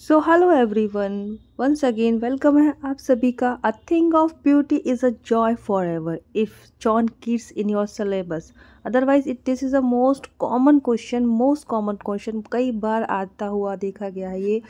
सो hello everyone, once again welcome है आप सभी का। A thing of beauty is a joy for ever if John Keats in your syllabus. Otherwise it this is a most common question कई बार आता हुआ देखा गया है ये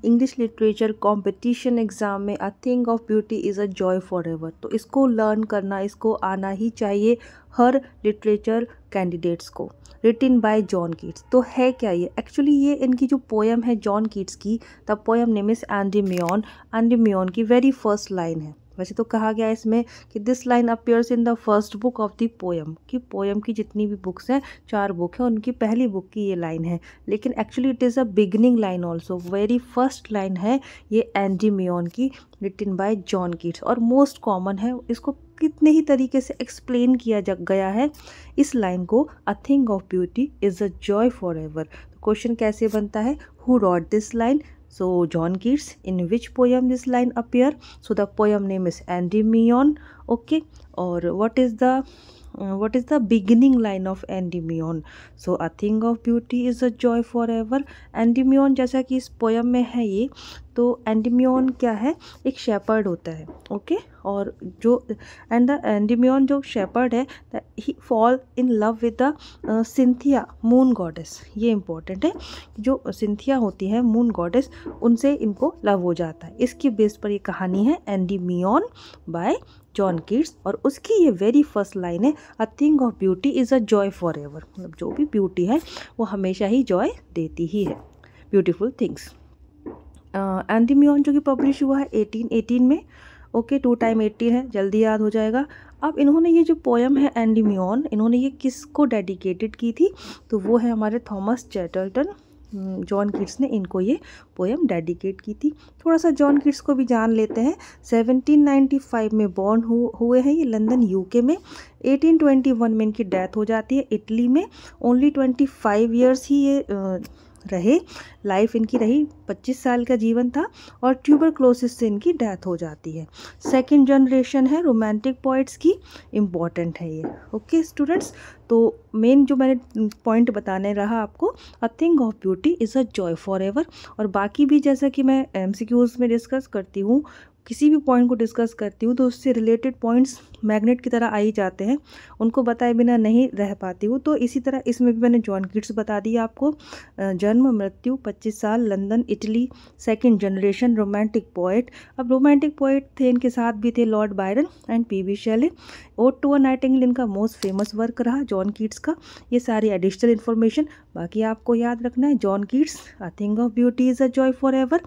इंग्लिश लिटरेचर कंपटीशन एग्ज़ाम में। अ thing of beauty is a joy for ever, तो इसको लर्न करना, इसको आना ही चाहिए हर लिटरेचर कैंडिडेट्स को। रिटिन बाय जॉन कीट्स, तो है क्या ये? एक्चुअली ये इनकी जो पोएम है जॉन कीट्स की, the poem name is Endymion. Endymion की वेरी फर्स्ट लाइन है। वैसे तो कहा गया है इसमें कि this line appears in the first book of the poem, कि पोएम की जितनी भी बुक्स हैं, 4 बुक हैं, उनकी पहली बुक की ये लाइन है। लेकिन actually it is a beginning line also, very first line है ये एंडीमियन की, रिटिन बाय जॉन कीट्स, और मोस्ट कॉमन है। इसको कितने ही तरीके से एक्सप्लेन किया गया है इस लाइन को, अ thing of beauty is a joy for ever. Question कैसे बनता है? Who rot this line? So John Keats. In which poem this line appear? So the poem name is Endymion. Okay. Or what is the beginning line of Endymion? So a thing of beauty is a joy forever. Endymion जैसा कि इस poem में है ये, तो Endymion क्या है? एक शेपर्ड होता है। ओके। और जो एंड द एंडीमियन जो शेपर्ड है, he fall in love with the Cynthia moon goddess. ये इंपॉर्टेंट है, जो सिंथिया होती है मून गॉडेस, उनसे इनको लव हो जाता है। इसकी बेस पर ये कहानी है एंडीमियन बाय जॉन कीट्स, और उसकी ये वेरी फर्स्ट लाइन है, अ thing of beauty is a joy for ever. मतलब जो भी ब्यूटी है वो हमेशा ही जॉय देती ही है, ब्यूटीफुल थिंग्स। एंडीमियन जो कि पब्लिश हुआ है 1818 में। ओके, 2 टाइम 18 है, जल्दी याद हो जाएगा। अब इन्होंने ये जो पोएम है एंडीमियन, इन्होंने ये किसको डेडिकेटेड की थी? तो वो है हमारे थॉमस चैटरटन। जॉन कीट्स ने इनको ये पोएम डेडिकेट की थी। थोड़ा सा जॉन कीट्स को भी जान लेते हैं। 1795 में बॉर्न हुए हैं ये लंदन यूके में। 1821 में इनकी डेथ हो जाती है इटली में। ओनली 25 ईयर्स ही ये रहे, लाइफ इनकी रही, 25 साल का जीवन था, और ट्यूबरक्लोसिस से इनकी डेथ हो जाती है। सेकंड जनरेशन है रोमांटिक पोइट्स की, इम्पॉर्टेंट है ये। ओके स्टूडेंट्स, तो मेन जो मैंने पॉइंट बताने रहा आपको, अ thing of beauty is a joy for ever. और बाकी भी जैसा कि मैं MCQs में डिस्कस करती हूँ, किसी भी पॉइंट को डिस्कस करती हूँ, तो उससे रिलेटेड पॉइंट्स मैग्नेट की तरह आ ही जाते हैं, उनको बताए बिना नहीं रह पाती हूँ। तो इसी तरह इसमें भी मैंने जॉन कीट्स बता दिया आपको। जन्म मृत्यु 25 साल, London Italy, second generation romantic poet. अब रोमांटिक पोएट थे, इनके साथ भी थे Lord Byron and PB Shelley. Ode to a nightingale इनका मोस्ट फेमस वर्क रहा जॉन कीट्स का। ये सारी एडिशनल इन्फॉर्मेशन बाकी आपको याद रखना है। John Keats, a thing of beauty is a joy for ever,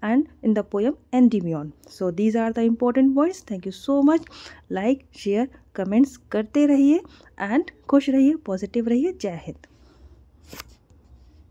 and in the poem Endymion. So these are the important points. Thank you so much. Like share comments करते रहिए and खुश रहिए, positive रहिए। जय हिंद।